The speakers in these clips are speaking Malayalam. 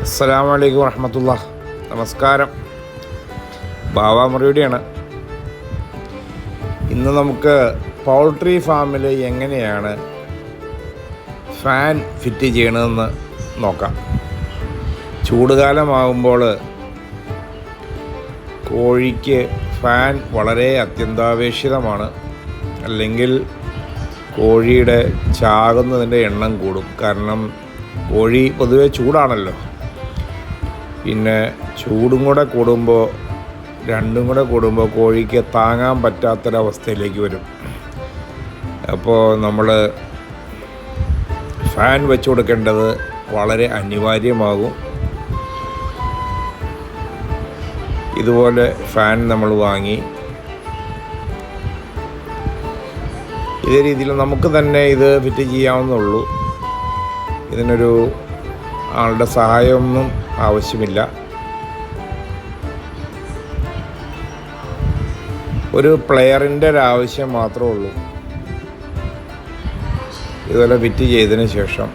അസ്സലാമു അലൈക്കും വറഹ്മത്തുള്ളാഹി. നമസ്കാരം. ബാവ മുറിയുടെയാണ്. ഇന്ന് നമുക്ക് പൗൾട്രി ഫാമിൽ എങ്ങനെയാണ് ഫാൻ ഫിറ്റ് ചെയ്യണമെന്ന് നോക്കാം. ചൂടുകാലമാകുമ്പോൾ കോഴിക്ക് ഫാൻ വളരെ അത്യന്താപേക്ഷിതമാണ്. അല്ലെങ്കിൽ കോഴിയുടെ ചാകുന്നതിൻ്റെ എണ്ണം കൂടും. കാരണം കോഴി പൊതുവെ ചൂടാണല്ലോ. പിന്നെ രണ്ടും കൂടെ കൂടുമ്പോൾ കോഴിക്ക് താങ്ങാൻ പറ്റാത്തൊരവസ്ഥയിലേക്ക് വരും. അപ്പോൾ നമ്മൾ ഫാൻ വെച്ച് കൊടുക്കേണ്ടത് വളരെ അനിവാര്യമാകും. ഇതുപോലെ ഫാൻ നമ്മൾ വാങ്ങി ഇതേ രീതിയിൽ നമുക്ക് തന്നെ ഇത് ഫിറ്റ് ചെയ്യാവുന്നുള്ളൂ. ഇതിനൊരു ആളുടെ സഹായമൊന്നും ആവശ്യമില്ല. ഒരു പ്ലെയറിൻ്റെ ഒരാവശ്യം മാത്രമേ ഉള്ളൂ. ഇതുപോലെ ഫിറ്റ് ചെയ്തതിന് ശേഷം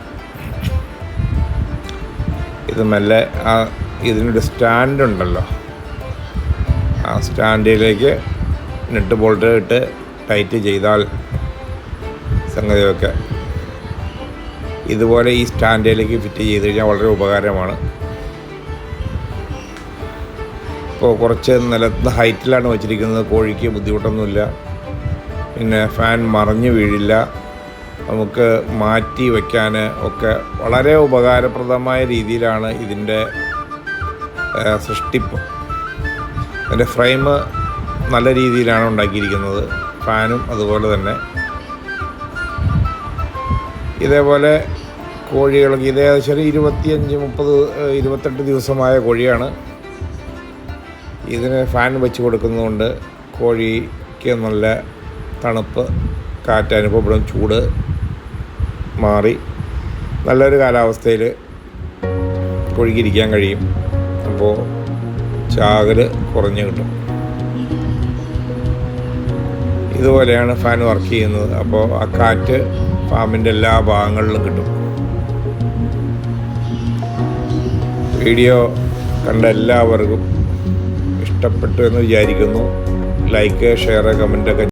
ഇത് മെല്ലെ ഇതിനൊരു സ്റ്റാൻഡ് ഉണ്ടല്ലോ, ആ സ്റ്റാൻഡിലേക്ക് നെട്ട് ബോൾട്ട് ഇട്ട് ടൈറ്റ് ചെയ്താൽ സംഗതിയൊക്കെ ഇതുപോലെ ഈ സ്റ്റാൻഡിലേക്ക് ഫിറ്റ് ചെയ്ത് കഴിഞ്ഞാൽ വളരെ ഉപകാരമാണ്. ഇപ്പോൾ കുറച്ച് നിലത്ത് ഹൈറ്റിലാണ് വെച്ചിരിക്കുന്നത്. കോഴിക്ക് ബുദ്ധിമുട്ടൊന്നുമില്ല. പിന്നെ ഫാൻ മറിഞ്ഞു വീഴില്ല. നമുക്ക് മാറ്റി വയ്ക്കാൻ ഒക്കെ വളരെ ഉപകാരപ്രദമായ രീതിയിലാണ് ഇതിൻ്റെ സൃഷ്ടിപ്പ്. അതിൻ്റെ ഫ്രെയിം നല്ല രീതിയിലാണ് ഉണ്ടാക്കിയിരിക്കുന്നത്. ഫാനും അതുപോലെ തന്നെ. ഇതേപോലെ കോഴികൾക്ക് ഇത് ഏകദേശം 28 ദിവസമായ കോഴിയാണ്. ഇതിന് ഫാൻ വെച്ച് കൊടുക്കുന്നതുകൊണ്ട് കോഴിക്ക് നല്ല തണുപ്പ്, കാറ്റ് അനുഭവപ്പെടും. ചൂട് മാറി നല്ലൊരു കാലാവസ്ഥയിൽ കോഴിക്കിരിക്കാൻ കഴിയും. അപ്പോൾ ചാകൽ കുറഞ്ഞ് കിട്ടും. ഇതുപോലെയാണ് ഫാൻ വർക്ക് ചെയ്യുന്നത്. അപ്പോൾ ആ കാറ്റ് ഫാമിൻ്റെ എല്ലാ ഭാഗങ്ങളിലും കിട്ടും. വീഡിയോ കണ്ട എല്ലാവർക്കും ഇഷ്ടപ്പെട്ടു എന്ന് വിചാരിക്കുന്നു. Like, share, കമൻറ്റൊക്കെ